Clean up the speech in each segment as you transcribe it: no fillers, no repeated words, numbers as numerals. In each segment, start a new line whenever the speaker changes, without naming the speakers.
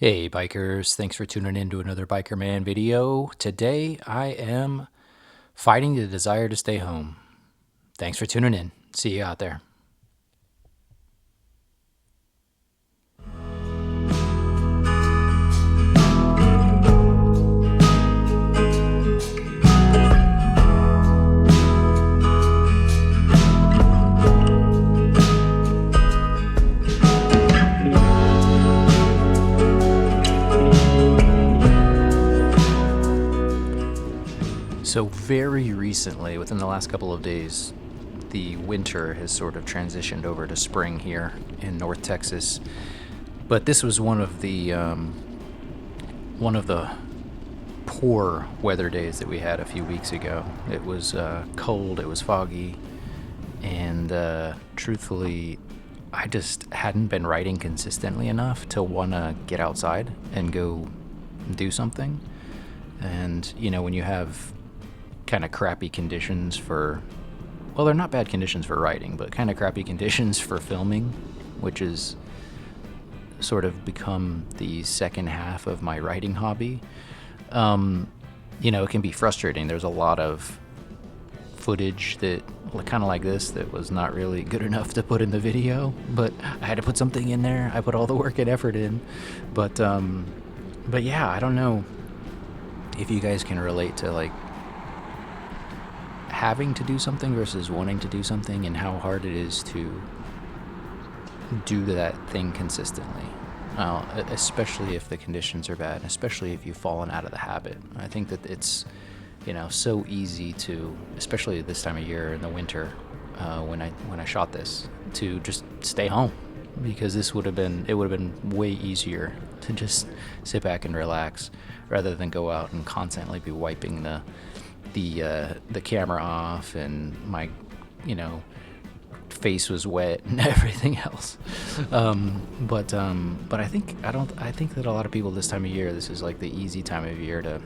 Hey bikers, thanks for tuning in to another Biker Man video. Today I am fighting the desire to stay home. Thanks for tuning in. See you out there. So very recently, within the last couple of days, the winter has sort of transitioned over to spring here in North Texas. But this was one of the poor weather days that we had a few weeks ago. It was cold, it was foggy, and truthfully, I just hadn't been writing consistently enough to want to get outside and go do something. And, you know, when you have kind of crappy conditions for, well, they're not bad conditions for writing, but kind of crappy conditions for filming, which is sort of become the second half of my writing hobby. You know, it can be frustrating. There's a lot of footage that kind of like this that was not really good enough to put in the video, but I had to put something in there. I put all the work and effort in, but yeah, I don't know if you guys can relate to like having to do something versus wanting to do something, and how hard it is to do that thing consistently, especially if the conditions are bad, especially if you've fallen out of the habit. I think that it's, you know, so easy to, especially this time of year in the winter, when I shot this, to just stay home, because it would have been way easier to just sit back and relax rather than go out and constantly be wiping the camera off, and my, you know, face was wet and everything else. But I think that a lot of people this time of year, this is like the easy time of year to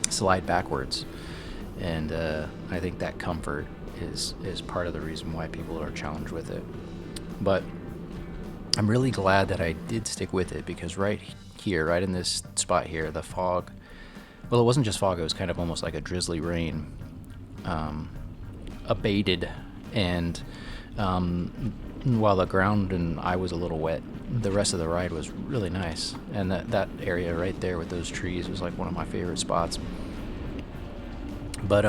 slide backwards, and I think that comfort is part of the reason why people are challenged with it. But I'm really glad that I did stick with it, because right here, right in this spot here, the fog, well, it wasn't just fog, it was kind of almost like a drizzly rain, abated, and while the ground and I was a little wet, the rest of the ride was really nice. And that area right there with those trees was like one of my favorite spots. But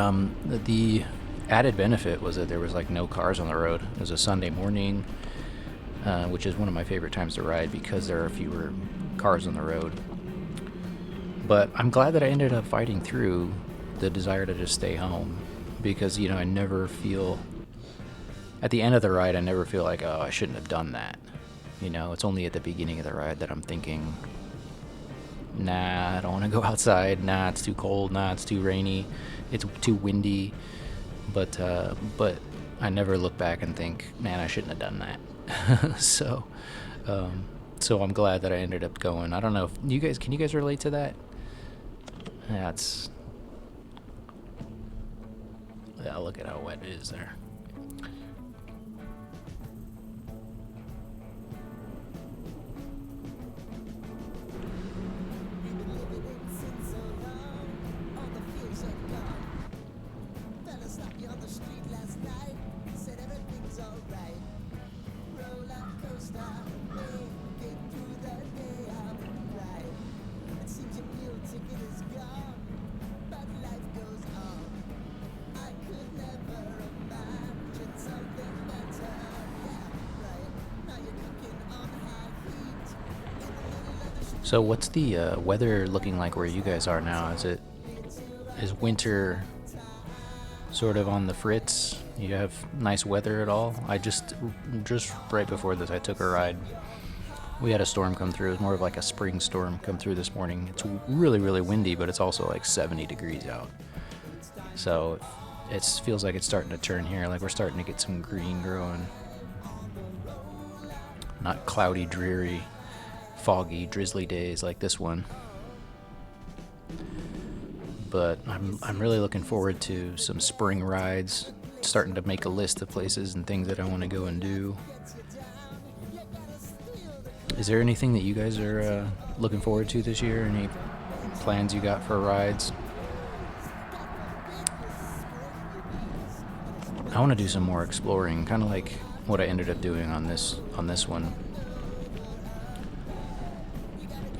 the added benefit was that there was like no cars on the road. It was a Sunday morning, which is one of my favorite times to ride because there are fewer cars on the road. But I'm glad that I ended up fighting through the desire to just stay home, because, you know, I never feel, at the end of the ride, I never feel like, oh, I shouldn't have done that. You know, it's only at the beginning of the ride that I'm thinking, nah, I don't want to go outside. Nah, it's too cold. Nah, it's too rainy. It's too windy. But I never look back and think, man, I shouldn't have done that. So I'm glad that I ended up going. I don't know if can you guys relate to that? Yeah, look at how wet it is there. So what's the weather looking like where you guys are now? Is winter sort of on the fritz? You have nice weather at all? I just right before this, I took a ride. We had a storm come through. It was more of like a spring storm come through this morning. It's really, really windy, but it's also like 70 degrees out. So it feels like it's starting to turn here. Like we're starting to get some green growing. Not cloudy, dreary, foggy, drizzly days like this one. But I'm really looking forward to some spring rides. Starting to make a list of places and things that I want to go and do. Is there anything that you guys are looking forward to this year? Any plans you got for rides? I want to do some more exploring, kind of like what I ended up doing on this one.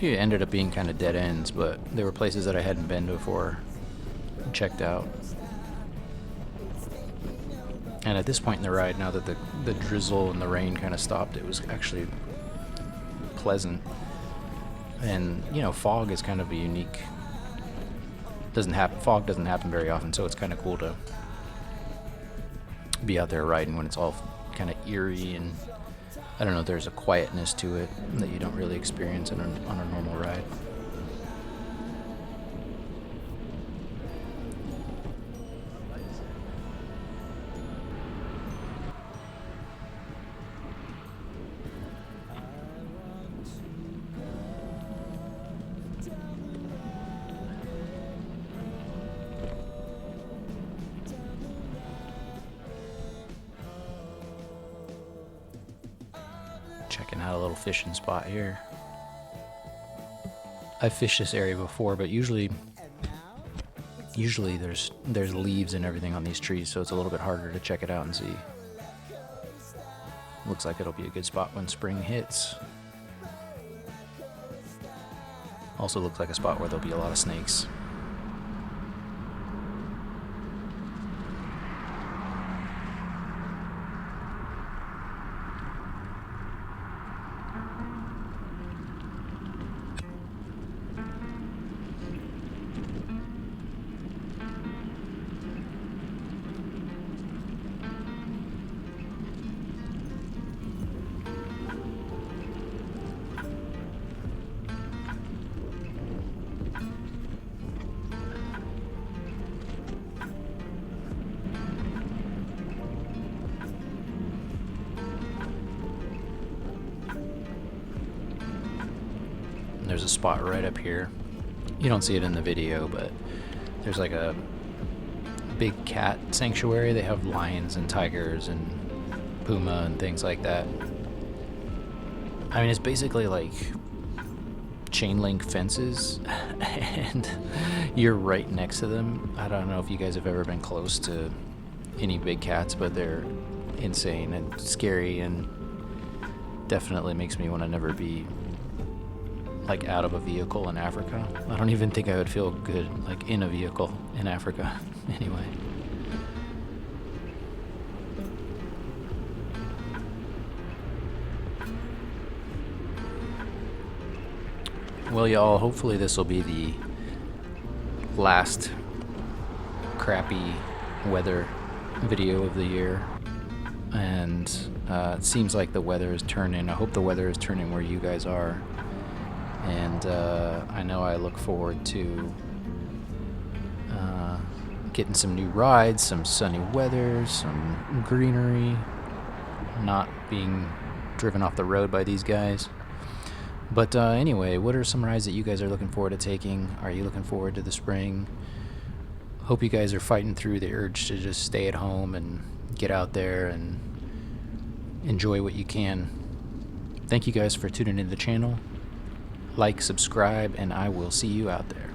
It ended up being kind of dead ends, but there were places that I hadn't been before, checked out. And at this point in the ride, now that the drizzle and the rain kind of stopped, it was actually pleasant. And you know, fog is kind of a unique. Fog doesn't happen very often, so it's kind of cool to be out there riding when it's all kind of eerie, and I don't know, there's a quietness to it that you don't really experience on a normal ride. Checking out a little fishing spot here. I've fished this area before, but usually there's leaves and everything on these trees, so it's a little bit harder to check it out and see. Looks like it'll be a good spot when spring hits. Also looks like a spot where there'll be a lot of snakes. There's a spot right up here. You don't see it in the video, but there's like a big cat sanctuary. They have lions and tigers and puma and things like that. I mean, it's basically like chain link fences and you're right next to them. I don't know if you guys have ever been close to any big cats, but they're insane and scary, and definitely makes me want to never be like out of a vehicle in Africa. I don't even think I would feel good like in a vehicle in Africa anyway. Well, y'all, hopefully this will be the last crappy weather video of the year. And it seems like the weather is turning. I hope the weather is turning where you guys are. And I know I look forward to getting some new rides, some sunny weather, some greenery, not being driven off the road by these guys. But anyway, what are some rides that you guys are looking forward to taking? Are you looking forward to the spring? Hope you guys are fighting through the urge to just stay at home and get out there and enjoy what you can. Thank you guys for tuning into the channel. Like, subscribe, and I will see you out there.